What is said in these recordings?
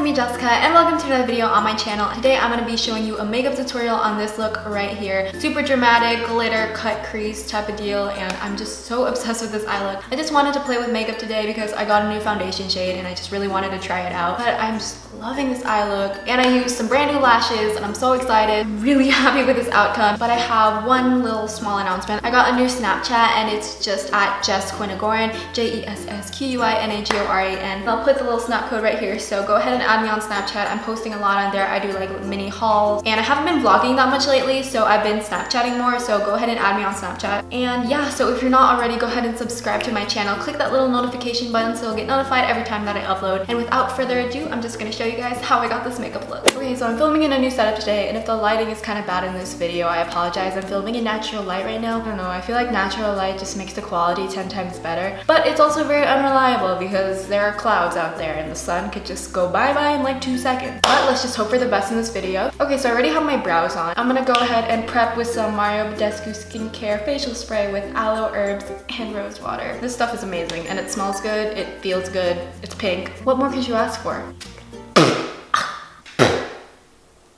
me Jessica and welcome to another video on my channel. Today I'm going to be showing you a makeup tutorial on this look right here. Super dramatic, glitter, cut crease type of deal, and I'm just so obsessed with this eye look. I just wanted to play with makeup today because I got a new foundation shade and I just really wanted to try it out. But I'm just loving this eye look, and I used some brand new lashes and I'm so excited. I'm really happy with this outcome. But I have one little small announcement. I got a new Snapchat and it's just at jessicaquinagoran, jessicaquinagoran. I'll put the little snap code right here, so go ahead and add me on Snapchat. I'm posting a lot on there. I do like mini hauls, and I haven't been vlogging that much lately, so I've been Snapchatting more, so go ahead and add me on Snapchat. And yeah, so if you're not already, go ahead and subscribe to my channel. Click that little notification button so you'll get notified every time that I upload. And without further ado, I'm just gonna show you guys how I got this makeup look. Okay, so I'm filming in a new setup today, and if the lighting is kind of bad in this video, I apologize. I'm filming in natural light right now. I don't know, I feel like natural light just makes the quality 10 times better, but it's also very unreliable because there are clouds out there and the sun could just go bye-bye in like 2 seconds. But let's just hope for the best in this video. Okay, so I already have my brows on. I'm gonna go ahead and prep with some Mario Badescu skincare facial spray with aloe, herbs, and rose water. This stuff is amazing and it smells good, it feels good, it's pink. What more could you ask for?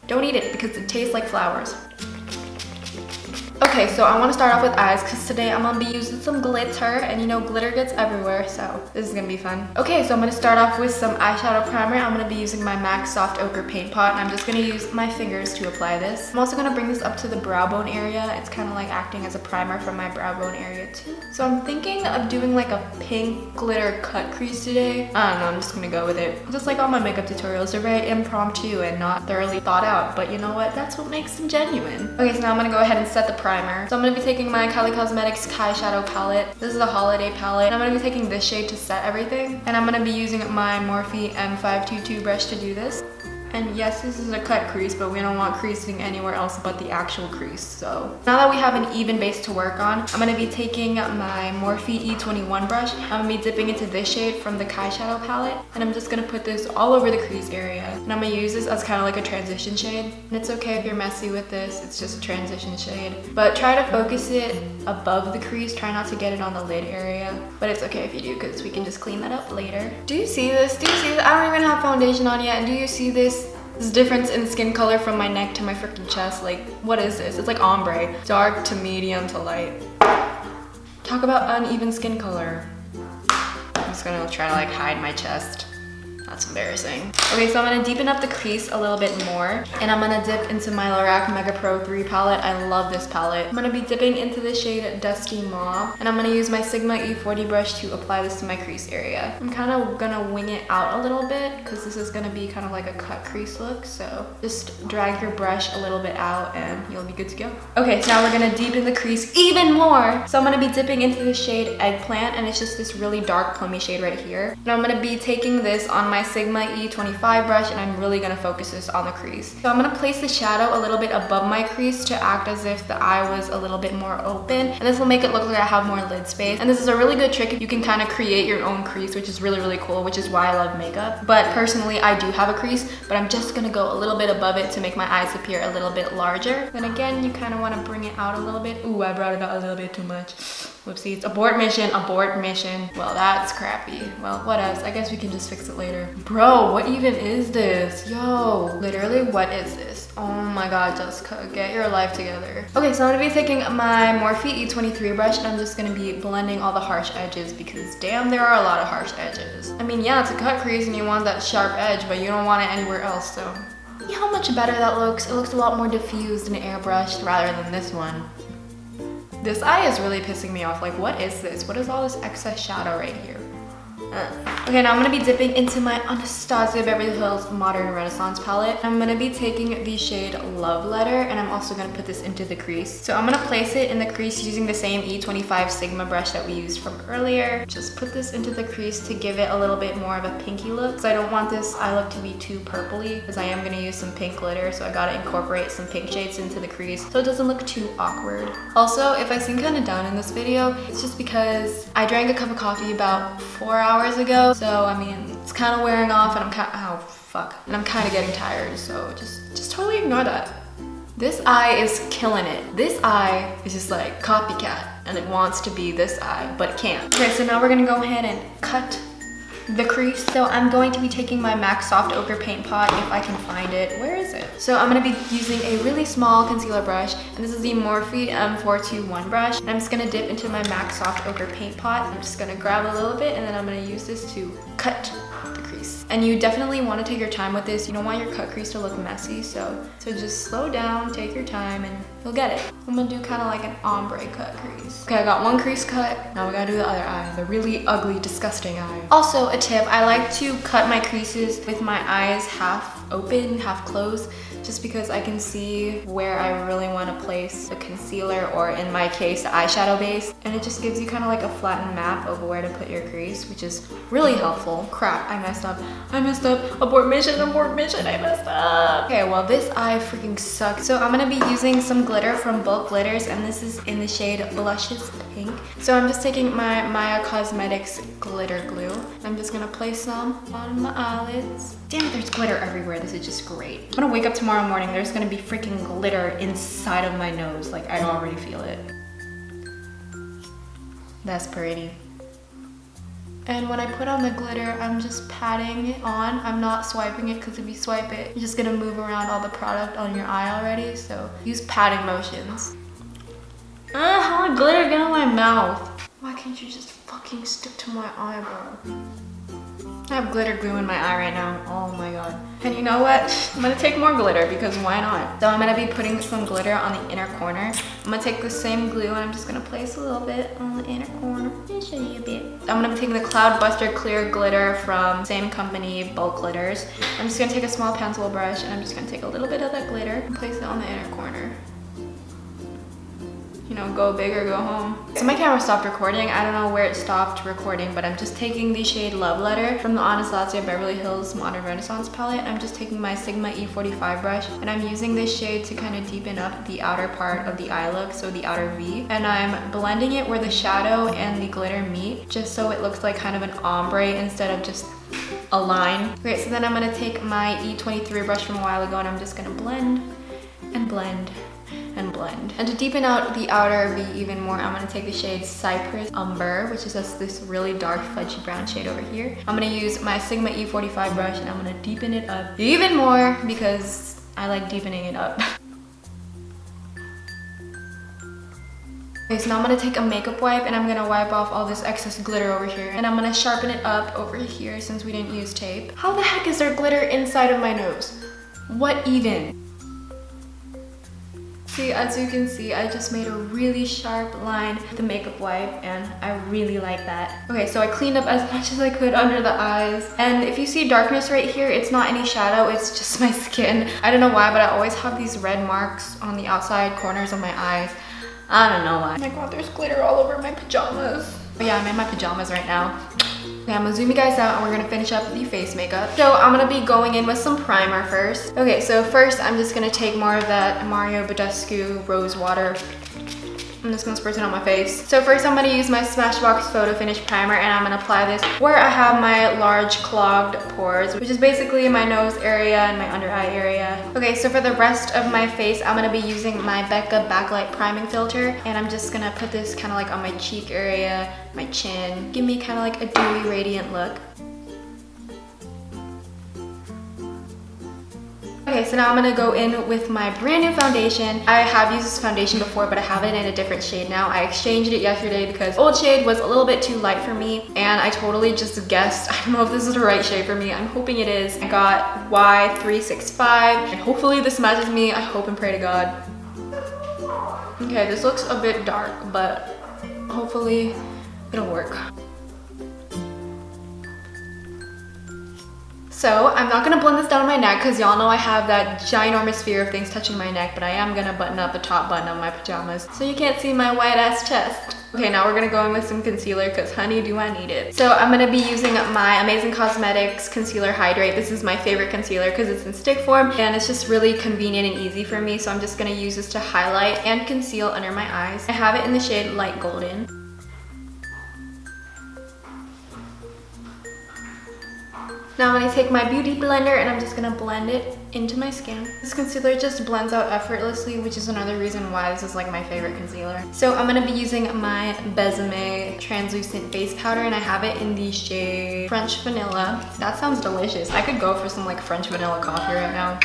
Don't eat it because it tastes like flowers. Okay, so I want to start off with eyes because today I'm going to be using some glitter, and you know glitter gets everywhere, so this is going to be fun. Okay, so I'm going to start off with some eyeshadow primer. I'm going to be using my MAC Soft Ochre Paint Pot, and I'm just going to use my fingers to apply this. I'm also going to bring this up to the brow bone area. It's kind of like acting as a primer for my brow bone area too. So I'm thinking of doing like a pink glitter cut crease today. I don't know, I'm just going to go with it. Just like all my makeup tutorials, they're very impromptu and not thoroughly thought out, but you know what? That's what makes them genuine. Okay, so now I'm going to go ahead and set the primer. So I'm going to be taking my Kylie Cosmetics Kyshadow palette. This is a holiday palette. And I'm going to be taking this shade to set everything. And I'm going to be using my Morphe M522 brush to do this. And yes, this is a cut crease, but we don't want creasing anywhere else but the actual crease. So now that we have an even base to work on, I'm going to be taking my Morphe E21 brush. I'm going to be dipping into this shade from the Kyshadow palette. And I'm just going to put this all over the crease area. And I'm going to use this as kind of like a transition shade. And it's okay if you're messy with this, it's just a transition shade. But try to focus it above the crease. Try not to get it on the lid area. But it's okay if you do, because we can just clean that up later. Do you see this? Do you see this? I don't even have foundation on yet. And do you see this? This difference in skin color from my neck to my freaking chest. Like, what is this? It's like ombre. Dark to medium to light. Talk about uneven skin color. I'm just gonna try to like hide my chest. That's embarrassing. Okay, so I'm gonna deepen up the crease a little bit more, and I'm gonna dip into my Lorac Mega Pro 3 palette. I love this palette. I'm gonna be dipping into the shade Dusky Mauve, and I'm gonna use my Sigma E40 brush to apply this to my crease area. I'm kind of gonna wing it out a little bit because this is gonna be kind of like a cut crease look, so just drag your brush a little bit out and you'll be good to go. Okay, so now we're gonna deepen the crease even more. So I'm gonna be dipping into the shade Eggplant, and it's just this really dark plummy shade right here. And I'm gonna be taking this on my Sigma E25 brush, and I'm really gonna focus this on the crease. So I'm gonna place the shadow a little bit above my crease to act as if the eye was a little bit more open, and this will make it look like I have more lid space. And this is a really good trick. You can kind of create your own crease, which is really, really cool, which is why I love makeup. But personally, I do have a crease, but I'm just gonna go a little bit above it to make my eyes appear a little bit larger. Then again, you kind of want to bring it out a little bit. Ooh, I brought it out a little bit too much. Whoopsies. Abort mission, abort mission. Well, that's crappy. Well, what else? I guess we can just fix it later. Bro, what even is this? Yo, literally, what is this? Oh my god, Jessica, get your life together. Okay, so I'm gonna be taking my Morphe E23 brush, and I'm just gonna be blending all the harsh edges because damn, there are a lot of harsh edges. I mean, yeah, it's a cut crease and you want that sharp edge, but you don't want it anywhere else, so. See how much better that looks? It looks a lot more diffused and airbrushed rather than this one. This eye is really pissing me off. Like, what is this? What is all this excess shadow right here? Okay, now I'm gonna be dipping into my Anastasia Beverly Hills Modern Renaissance palette. I'm gonna be taking the shade Love Letter, and I'm also gonna put this into the crease. So I'm gonna place it in the crease using the same E25 Sigma brush that we used from earlier. Just put this into the crease to give it a little bit more of a pinky look. So I don't want this eye look to be too purpley, because I am gonna use some pink glitter, so I gotta incorporate some pink shades into the crease so it doesn't look too awkward. Also, if I seem kind of down in this video, it's just because I drank a cup of coffee about 4 hours ago. So I mean, it's kind of wearing off, and I'm kind of, oh fuck, and I'm kind of getting tired, so just totally ignore that. This eye is killing it. This eye is just like copycat, and it wants to be this eye, but it can't. Okay, so now we're gonna go ahead and cut the crease. So I'm going to be taking my MAC Soft Ochre Paint Pot if I can find it. Where is it? So I'm going to be using a really small concealer brush, and this is the Morphe M421 brush. And I'm just going to dip into my MAC Soft Ochre Paint Pot. I'm just going to grab a little bit, and then I'm going to use this to cut the crease. And you definitely want to take your time with this. You don't want your cut crease to look messy, so just slow down, take your time, and you'll get it. I'm gonna do kind of like an ombre cut crease. Okay, I got one crease cut. Now we gotta do the other eye, the really ugly, disgusting eye. Also, a tip, I like to cut my creases with my eyes half open, half closed, just because I can see where I really want to place the concealer, or in my case, the eyeshadow base. And it just gives you kind of like a flattened map of where to put your crease, which is really helpful. Crap, I messed up. I messed up. Abort mission, I messed up. Okay, well, this eye freaking sucks. So I'm gonna be using some glitter from Bulk Glitters, and this is in the shade Blushes Pink. So I'm just taking my Maya Cosmetics glitter glue. I'm just gonna place some on my eyelids. Damn it, there's glitter everywhere. This is just great. I'm gonna wake up tomorrow morning, there's gonna be freaking glitter inside of my nose. Like, I already feel it. That's pretty. And when I put on the glitter, I'm just patting it on. I'm not swiping it, because if you swipe it, you're just gonna move around all the product on your eye already. So use patting motions. How much glitter get on my mouth? Why can't you just fucking stick to my eyeball? I have glitter glue in my eye right now. Oh my god. And you know what? I'm gonna take more glitter, because why not? So I'm gonna be putting some glitter on the inner corner. I'm gonna take the same glue, and I'm just gonna place a little bit on the inner corner. Let me show you a bit. I'm gonna be taking the Cloud Buster Clear Glitter from same company, Bulk Glitters. I'm just gonna take a small pencil brush, and I'm just gonna take a little bit of that glitter and place it on the inner corner. You know, go big or go home. So my camera stopped recording. I don't know where it stopped recording, but I'm just taking the shade Love Letter from the Anastasia Beverly Hills Modern Renaissance palette. I'm just taking my Sigma E45 brush, and I'm using this shade to kind of deepen up the outer part of the eye look, so the outer V. And I'm blending it where the shadow and the glitter meet, just so it looks like kind of an ombre instead of just a line. Okay, so then I'm gonna take my E23 brush from a while ago, and I'm just gonna blend and blend and blend. And to deepen out the outer V even more, I'm gonna take the shade Cypress Umber, which is just this really dark fudgy brown shade over here. I'm gonna use my Sigma E45 brush, and I'm gonna deepen it up even more, because I like deepening it up. Okay, so now I'm gonna take a makeup wipe, and I'm gonna wipe off all this excess glitter over here, and I'm gonna sharpen it up over here since we didn't use tape. How the heck is there glitter inside of my nose? What even? See, as you can see, I just made a really sharp line with the makeup wipe, and I really like that. Okay, so I cleaned up as much as I could under the eyes. And if you see darkness right here, it's not any shadow, it's just my skin. I don't know why, but I always have these red marks on the outside corners of my eyes. I don't know why. Oh my god, there's glitter all over my pajamas. But yeah, I'm in my pajamas right now. Okay, I'm gonna zoom you guys out, and we're gonna finish up the face makeup. So I'm gonna be going in with some primer first. Okay, so first I'm just gonna take more of that Mario Badescu Rose Water. I'm just gonna spritz it on my face. So first I'm gonna use my Smashbox Photo Finish Primer, and I'm gonna apply this where I have my large clogged pores, which is basically my nose area and my under eye area. Okay, so for the rest of my face, I'm gonna be using my Becca Backlight Priming Filter, and I'm just gonna put this kind of like on my cheek area, my chin. Give me kind of like a dewy, radiant look. Okay, so now I'm gonna go in with my brand new foundation. I have used this foundation before, but I have it in a different shade now. I exchanged it yesterday because old shade was a little bit too light for me, and I totally just guessed. I don't know if this is the right shade for me. I'm hoping it is. I got Y365, and hopefully this matches me. I hope and pray to God. Okay, this looks a bit dark, but hopefully it'll work. So I'm not gonna blend this down my neck, because y'all know I have that ginormous fear of things touching my neck, but I am gonna button up the top button of my pajamas so you can't see my white ass chest. Okay, now we're gonna go in with some concealer, because honey, do I need it. So I'm gonna be using my Amazing Cosmetics Concealer Hydrate. This is my favorite concealer because it's in stick form, and it's just really convenient and easy for me. So I'm just gonna use this to highlight and conceal under my eyes. I have it in the shade Light Golden. Now I'm gonna take my beauty blender and I'm just gonna blend it into my skin. This concealer just blends out effortlessly, which is another reason why this is like my favorite concealer. So I'm gonna be using my Besame translucent face powder, and I have it in the shade French Vanilla. That sounds delicious. I could go for some like French vanilla coffee right now.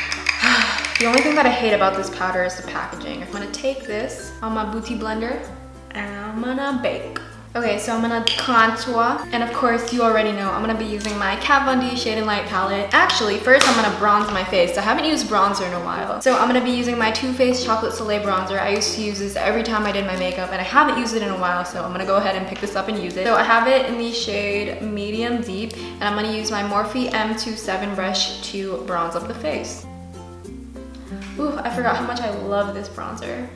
The only thing that I hate about this powder is the packaging. I'm gonna take this on my beauty blender and I'm gonna bake. Okay, so I'm gonna contour, and of course you already know I'm gonna be using my Kat Von D Shade and Light palette. Actually, first I'm gonna bronze my face. I haven't used bronzer in a while. So I'm gonna be using my Too Faced Chocolate Soleil bronzer. I used to use this every time I did my makeup, and I haven't used it in a while, so I'm gonna go ahead and pick this up and use it. So I have it in the shade Medium Deep, and I'm gonna use my Morphe M27 brush to bronze up the face. Ooh, I forgot how much I love this bronzer.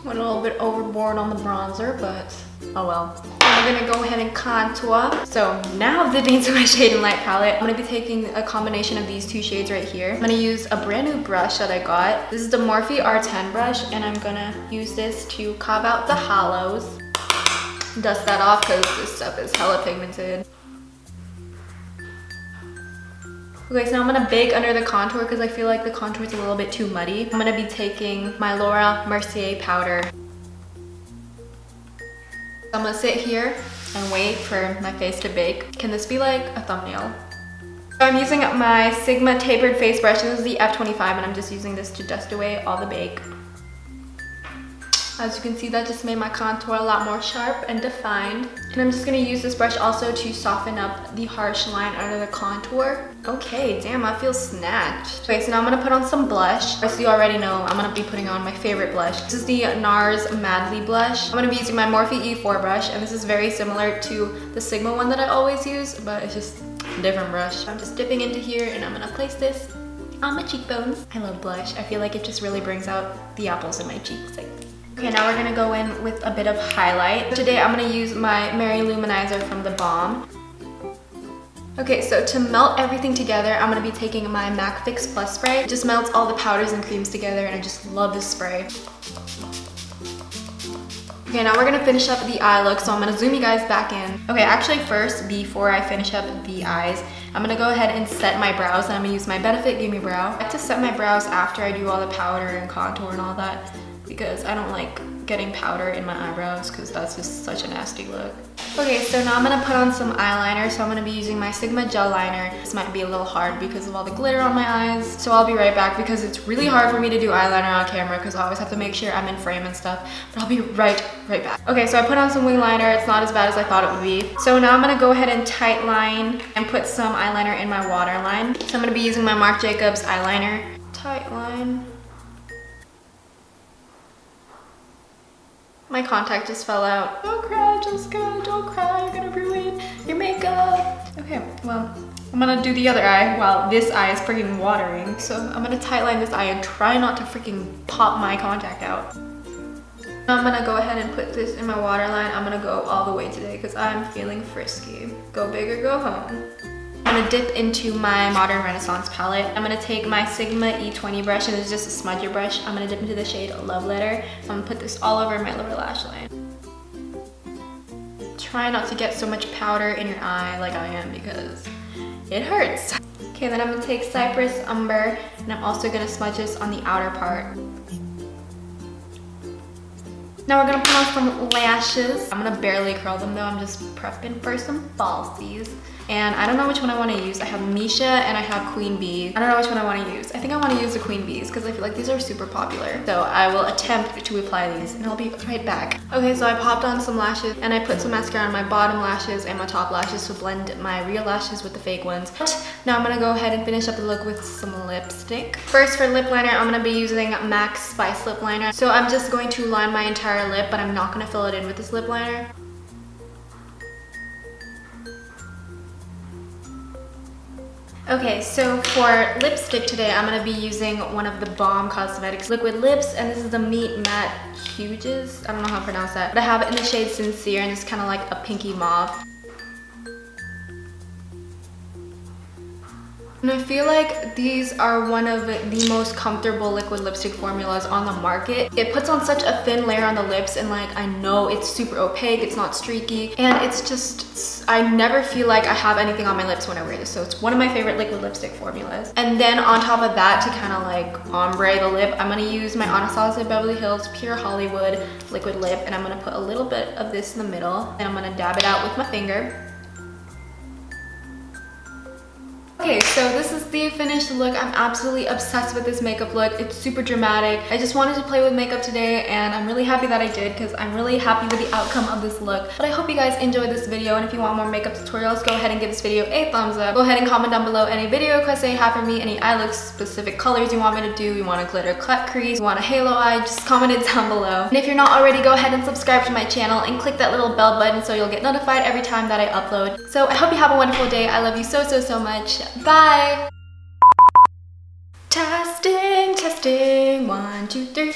Went a little bit overboard on the bronzer, but oh well. I'm gonna go ahead and contour. So now dipping into my Shade and Light palette, I'm gonna be taking a combination of these two shades right here. I'm gonna use a brand new brush that I got. This is the Morphe R10 brush, and I'm gonna use this to carve out the hollows. Dust that off because this stuff is hella pigmented. Okay, so now I'm gonna bake under the contour because I feel like the contour is a little bit too muddy. I'm gonna be taking my Laura Mercier powder. So I'm gonna sit here and wait for my face to bake. Can this be like a thumbnail? So I'm using my Sigma tapered face brush. This is the F25, and I'm just using this to dust away all the bake. As you can see, that just made my contour a lot more sharp and defined. And I'm just gonna use this brush also to soften up the harsh line under the contour. Okay, damn, I feel snatched. Okay, so now I'm gonna put on some blush. As you already know, I'm gonna be putting on my favorite blush. This is the NARS Madly blush. I'm gonna be using my Morphe E4 brush, and this is very similar to the Sigma one that I always use, but it's just a different brush. I'm just dipping into here, and I'm gonna place this on my cheekbones. I love blush. I feel like it just really brings out the apples in my cheeks. Okay, now we're gonna go in with a bit of highlight. Today I'm gonna use my Mary Luminizer from The Balm. Okay, so to melt everything together, I'm gonna be taking my MAC Fix Plus spray. It just melts all the powders and creams together, and I just love this spray. Okay, now we're gonna finish up the eye look, so I'm gonna zoom you guys back in. Okay, actually first, before I finish up the eyes, I'm gonna go ahead and set my brows, and I'm gonna use my Benefit Gimme Brow. I like to set my brows after I do all the powder and contour and all that, because I don't like getting powder in my eyebrows because that's just such a nasty look. Okay, so now I'm gonna put on some eyeliner. So I'm gonna be using my Sigma gel liner. This might be a little hard because of all the glitter on my eyes. So I'll be right back because it's really hard for me to do eyeliner on camera because I always have to make sure I'm in frame and stuff. But I'll be right back. Okay, so I put on some wing liner. It's not as bad as I thought it would be. So now I'm gonna go ahead and tight line and put some eyeliner in my waterline. So I'm gonna be using my Marc Jacobs eyeliner. Tight line. My contact just fell out. Don't cry, Jessica, don't cry, you're gonna ruin your makeup. Okay, well, I'm gonna do the other eye while this eye is freaking watering. So I'm gonna tightline this eye and try not to freaking pop my contact out. Now I'm gonna go ahead and put this in my waterline. I'm gonna go all the way today because I'm feeling frisky. Go big or go home. I'm gonna dip into my Modern Renaissance palette. I'm gonna take my Sigma E20 brush, and it's just a smudger brush. I'm gonna dip into the shade Love Letter. I'm gonna put this all over my lower lash line. Try not to get so much powder in your eye like I am because it hurts. Okay, then I'm gonna take Cypress Umber, and I'm also gonna smudge this on the outer part. Now we're gonna put on some lashes. I'm gonna barely curl them though. I'm just prepping for some falsies. And I don't know which one I want to use. I have Misha and I have Queen Bee. I don't know which one I want to use. I think I want to use the Queen Bees because I feel like these are super popular. So I will attempt to apply these and I'll be right back. Okay, so I popped on some lashes and I put some mascara on my bottom lashes and my top lashes to blend my real lashes with the fake ones. Now I'm gonna go ahead and finish up the look with some lipstick. First for lip liner, I'm gonna be using MAC Spice Lip Liner. So I'm just going to line my entire lip, but I'm not gonna fill it in with this lip liner. Okay, so for lipstick today, I'm gonna be using one of the Balm Cosmetics liquid lips, and this is the Meet Matte Huges. I don't know how to pronounce that, but I have it in the shade Sincere, and it's kind of like a pinky mauve. And I feel like these are one of the most comfortable liquid lipstick formulas on the market. It puts on such a thin layer on the lips, and like I know it's super opaque, it's not streaky, and it's just, I never feel like I have anything on my lips when I wear this. So it's one of my favorite liquid lipstick formulas. And then on top of that, to kind of like ombre the lip, I'm gonna use my Anastasia Beverly Hills Pure Hollywood liquid lip, and I'm gonna put a little bit of this in the middle, and I'm gonna dab it out with my finger. Okay, so this is the finished look. I'm absolutely obsessed with this makeup look. It's super dramatic. I just wanted to play with makeup today, and I'm really happy that I did because I'm really happy with the outcome of this look. But I hope you guys enjoyed this video, and if you want more makeup tutorials, go ahead and give this video a thumbs up. Go ahead and comment down below any video requests that you have for me, any eye look specific colors you want me to do. You want a glitter cut crease, you want a halo eye, just comment it down below. And if you're not already, go ahead and subscribe to my channel and click that little bell button so you'll get notified every time that I upload. So I hope you have a wonderful day. I love you so, so, so much. Bye! Testing, testing, 1, 2, 3.